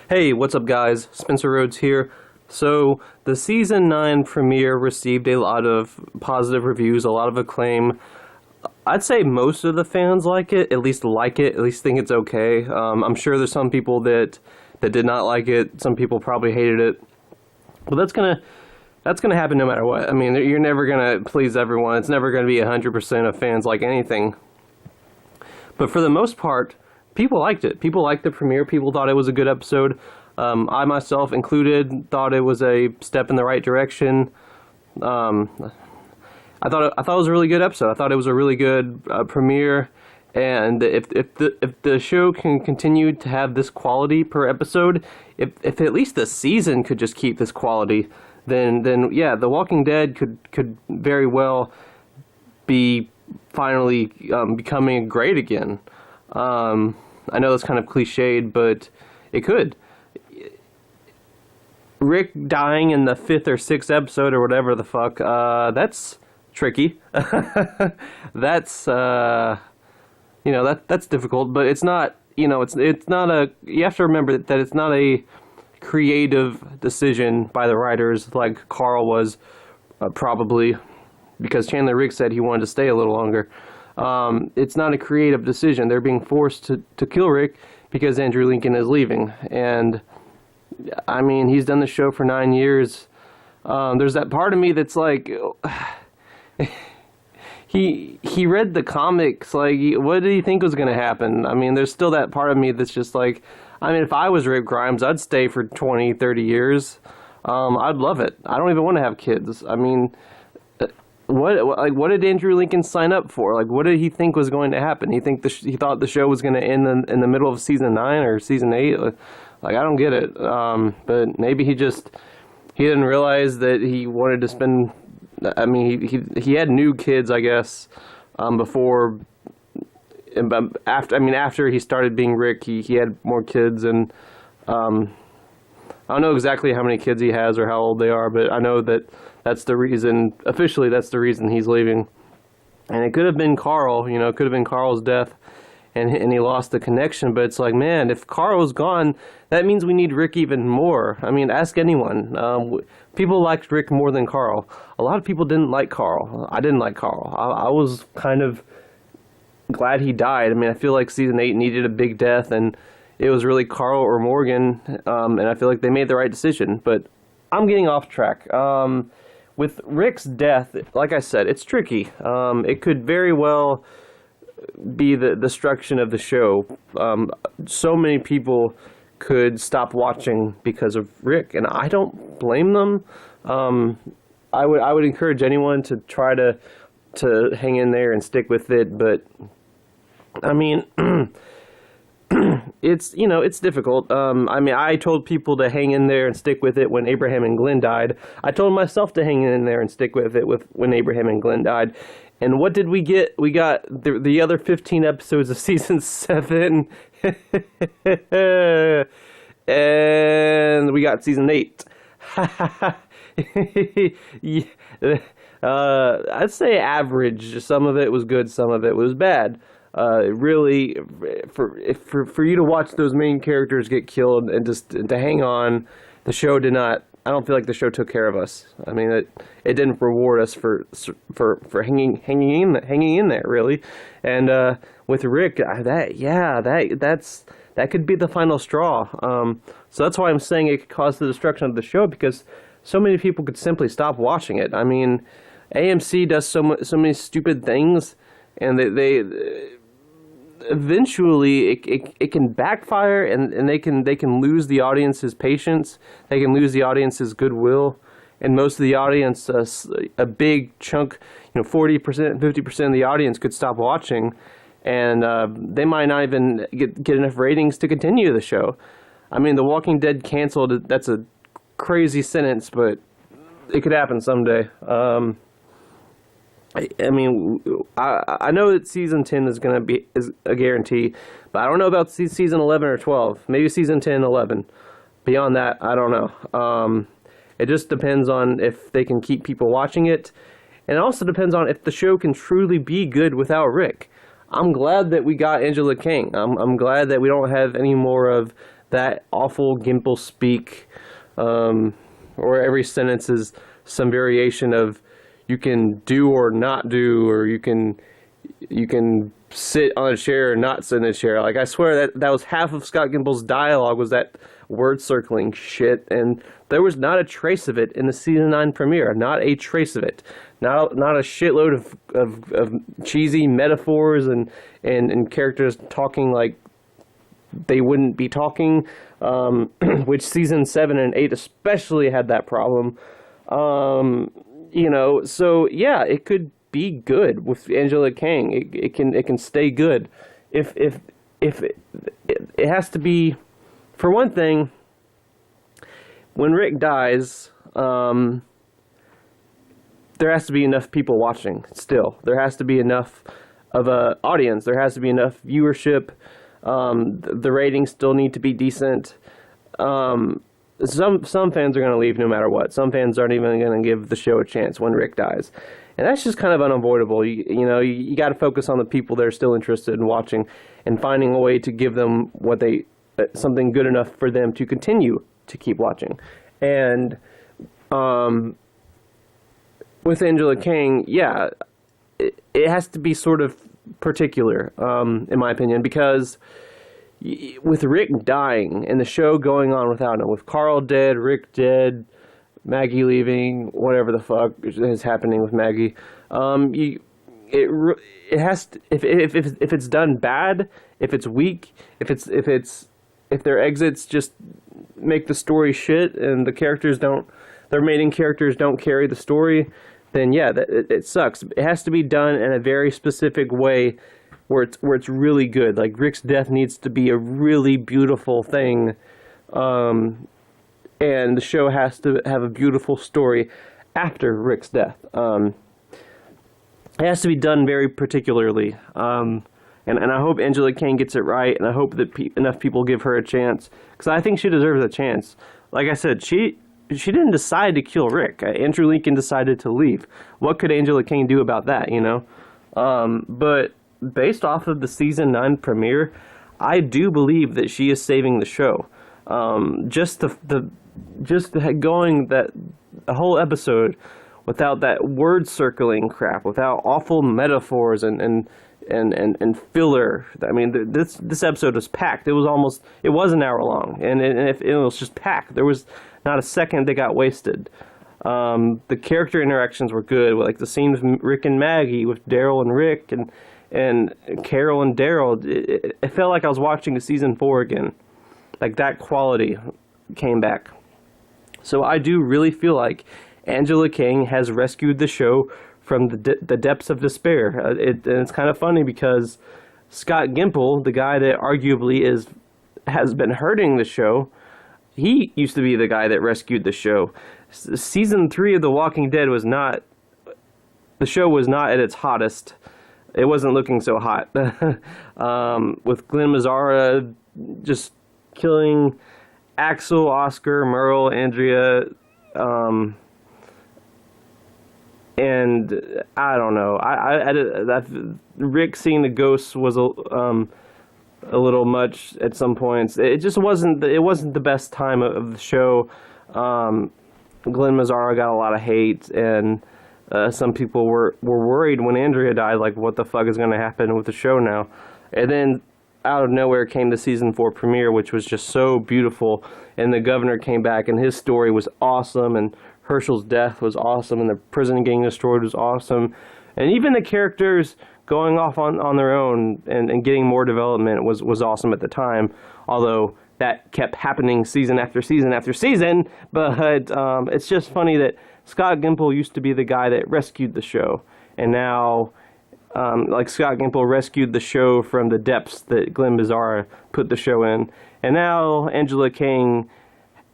Hey, what's up, guys? Spencer Rhodes here. So, the Season 9 premiere received a lot of positive reviews, a lot of acclaim. I'd say most of the fans like it, at least think it's okay. I'm sure there's some people that did not like it, some people probably hated it. But that's gonna happen no matter what. I mean, you're never gonna please everyone. It's never gonna be 100% of fans like anything. But for the most part, people liked it. People liked the premiere. People thought it was a good episode. I myself included thought it was a step in the right direction. I thought it was a really good episode. I thought it was a really good premiere. And if the show can continue to have this quality per episode, if at least the season could just keep this quality, then yeah, The Walking Dead could very well be finally becoming great again. I know that's kind of cliched, but it could. Rick dying in the 5th or 6th episode or whatever the fuck, that's tricky. That's that's difficult, but it's not, it's not a, you have to remember that it's not a creative decision by the writers like Carl was, probably, because Chandler Riggs said he wanted to stay a little longer. It's not a creative decision. They're being forced to kill Rick because Andrew Lincoln is leaving. And, I mean, he's done the show for 9 years. There's that part of me that's like, he read the comics. Like, what did he think was going to happen? I mean, there's still that part of me that's just like, I mean, if I was Rick Grimes, I'd stay for 20, 30 years. I'd love it. I don't even want to have kids. I mean, what did Andrew Lincoln sign up for? Like, what did he think was going to happen? He thought the show was going to end in the middle of season 9 or season 8. Like, I don't get it. But maybe he didn't realize that he wanted to spend. I mean, he had new kids, I guess, before. After he started being Rick, he had more kids, and I don't know exactly how many kids he has or how old they are, but I know that that's the reason. Officially, that's the reason he's leaving. And it could have been Carl. It could have been Carl's death, and he lost the connection. But it's like, man, if Carl's gone, that means we need Rick even more. I mean, ask anyone. People liked Rick more than Carl. A lot of people didn't like Carl. I didn't like Carl. I was kind of glad he died. I mean, I feel like season 8 needed a big death, and it was really Carl or Morgan, and I feel like they made the right decision. But I'm getting off track. With Rick's death, like I said, it's tricky. It could very well be the destruction of the show. So many people could stop watching because of Rick, and I don't blame them. I would encourage anyone to try to hang in there and stick with it, but I mean, it's difficult. I mean, I told people to hang in there and stick with it when Abraham and Glenn died. I told myself to hang in there and stick with it when Abraham and Glenn died. And what did we get? We got the other 15 episodes of season 7, and we got season 8. I'd say average. Some of it was good, some of it was bad. Really, for you to watch those main characters get killed and just to hang on, the show did not. I don't feel like the show took care of us. I mean, it didn't reward us for hanging in there, really. And with Rick, that could be the final straw. So that's why I'm saying it could cause the destruction of the show, because so many people could simply stop watching it. I mean, AMC does so many stupid things, and they eventually it can backfire, and they can lose the audience's patience. They can lose the audience's goodwill, and most of the audience, a big chunk, 40%, 50% of the audience could stop watching, and they might not even get enough ratings to continue the show. I mean, The Walking Dead canceled. That's a crazy sentence, but it could happen someday. I mean, I know that season 10 is a guarantee, but I don't know about season 11 or 12. Maybe season 10, 11. Beyond that, I don't know. It just depends on if they can keep people watching it, and it also depends on if the show can truly be good without Rick. I'm glad that we got Angela Kang. I'm glad that we don't have any more of that awful Gimple speak, or every sentence is some variation of you can do or not do, or you can sit on a chair or not sit in a chair. Like, I swear that was half of Scott Gimple's dialogue, was that word circling shit, and there was not a trace of it in the season 9 premiere. Not a trace of it. Not a shitload of cheesy metaphors and characters talking like they wouldn't be talking, which season 7 and 8 especially had that problem. So yeah, it could be good with Angela Kang. It can stay good. If it has to be, for one thing, when Rick dies, there has to be enough people watching still. There has to be enough of a audience. There has to be enough viewership. The ratings still need to be decent. Some fans are going to leave no matter what. Some fans aren't even going to give the show a chance when Rick dies. And that's just kind of unavoidable. You got to focus on the people that are still interested in watching and finding a way to give them something good enough for them to continue to keep watching. And with Angela Kang, yeah, it has to be sort of particular, in my opinion, because with Rick dying and the show going on without him, with Carl dead, Rick dead, Maggie leaving, whatever the fuck is happening with Maggie, it has to, if it's done bad, if it's weak, if their exits just make the story shit and their main characters don't carry the story, then yeah, it sucks. It has to be done in a very specific way where it's really good. Like, Rick's death needs to be a really beautiful thing, and the show has to have a beautiful story after Rick's death. It has to be done very particularly, and I hope Angela Kang gets it right, and I hope that enough people give her a chance, because I think she deserves a chance. Like I said, she didn't decide to kill Rick. Andrew Lincoln decided to leave. What could Angela Kang do about that, But based off of the season 9 premiere, I do believe that she is saving the show. Just going that a whole episode without that word circling crap, without awful metaphors and filler. I mean, this episode was packed. It was an hour long, and it was just packed. There was not a second that got wasted. The character interactions were good, like the scene with Rick and Maggie, with Daryl and Rick, and Carol and Daryl. It felt like I was watching season 4 again. Like, that quality came back. So I do really feel like Angela Kang has rescued the show from the depths of despair. And it's kind of funny because Scott Gimple, the guy that arguably has been hurting the show, he used to be the guy that rescued the show. Season 3 of The Walking Dead the show was not at its hottest. It wasn't looking so hot. With Glenn Mazzara just killing Axel, Oscar, Merle, Andrea, and I don't know. Rick seeing the ghosts was a little much at some points. It just wasn't. It wasn't the best time of the show. Glenn Mazzara got a lot of hate, and some people were worried when Andrea died. Like, what the fuck is going to happen with the show now? And then out of nowhere came the season 4 premiere, which was just so beautiful. And the governor came back, and his story was awesome, and Herschel's death was awesome, and the prison getting destroyed was awesome. And even the characters going off on their own and getting more development was awesome at the time, although that kept happening season after season after season. But it's just funny that Scott Gimple used to be the guy that rescued the show, and now Scott Gimple rescued the show from the depths that Glenn Mazzara put the show in, and now Angela Kang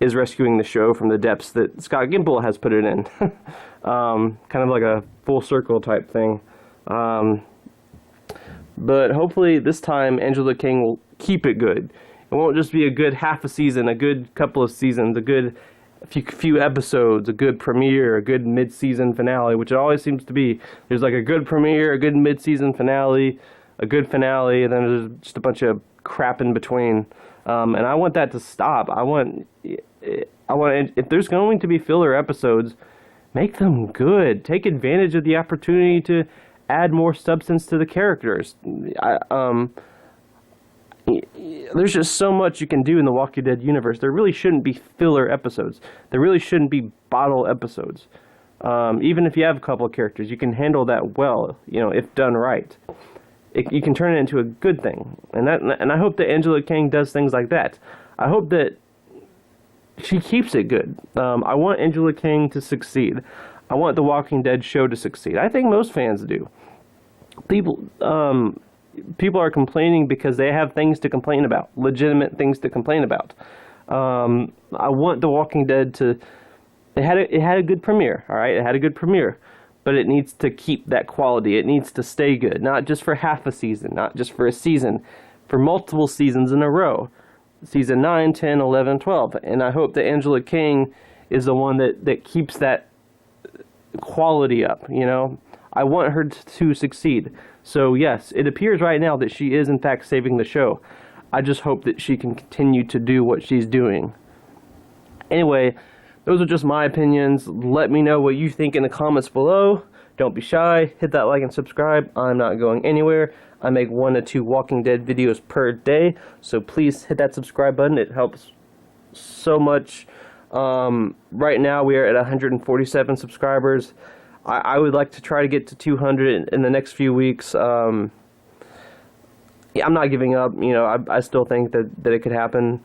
is rescuing the show from the depths that Scott Gimple has put it in. Kind of like a full circle type thing. But hopefully this time Angela Kang will keep it good. It won't just be a good half a season, a good couple of seasons, a good few episodes, a good premiere, a good mid-season finale, which it always seems to be. There's like a good premiere, a good mid-season finale, a good finale, and then there's just a bunch of crap in between. And I want that to stop. If there's going to be filler episodes, make them good. Take advantage of the opportunity to add more substance to the characters. There's just so much you can do in the Walking Dead universe. There really shouldn't be filler episodes. There really shouldn't be bottle episodes. Even if you have a couple of characters, you can handle that well, if done right. You can turn it into a good thing. And I hope that Angela Kang does things like that. I hope that she keeps it good. I want Angela Kang to succeed. I want the Walking Dead show to succeed. I think most fans do. People are complaining because they have things to complain about, legitimate things to complain about. I want The Walking Dead to. It had a good premiere, all right. It had a good premiere, but it needs to keep that quality. It needs to stay good, not just for half a season, not just for a season, for multiple seasons in a row. Season 9, 10, 11, 12. And I hope that Angela Kang is the one that keeps that quality up, I want her to succeed. So yes, it appears right now that she is in fact saving the show. I just hope that she can continue to do what she's doing. Anyway, those are just my opinions. Let me know what you think in the comments below. Don't be shy. Hit that like and subscribe. I'm not going anywhere. I make 1 to 2 Walking Dead videos per day. So please hit that subscribe button. It helps so much. Right now we are at 147 subscribers. I would like to try to get to 200 in the next few weeks. Yeah, I'm not giving up. I still think that it could happen.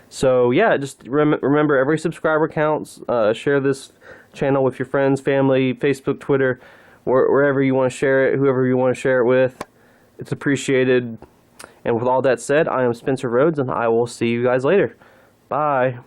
So yeah, just remember, every subscriber counts. Share this channel with your friends, family, Facebook, Twitter, wherever you want to share it, whoever you want to share it with. It's appreciated. And with all that said, I am Spencer Rhodes, and I will see you guys later. Bye.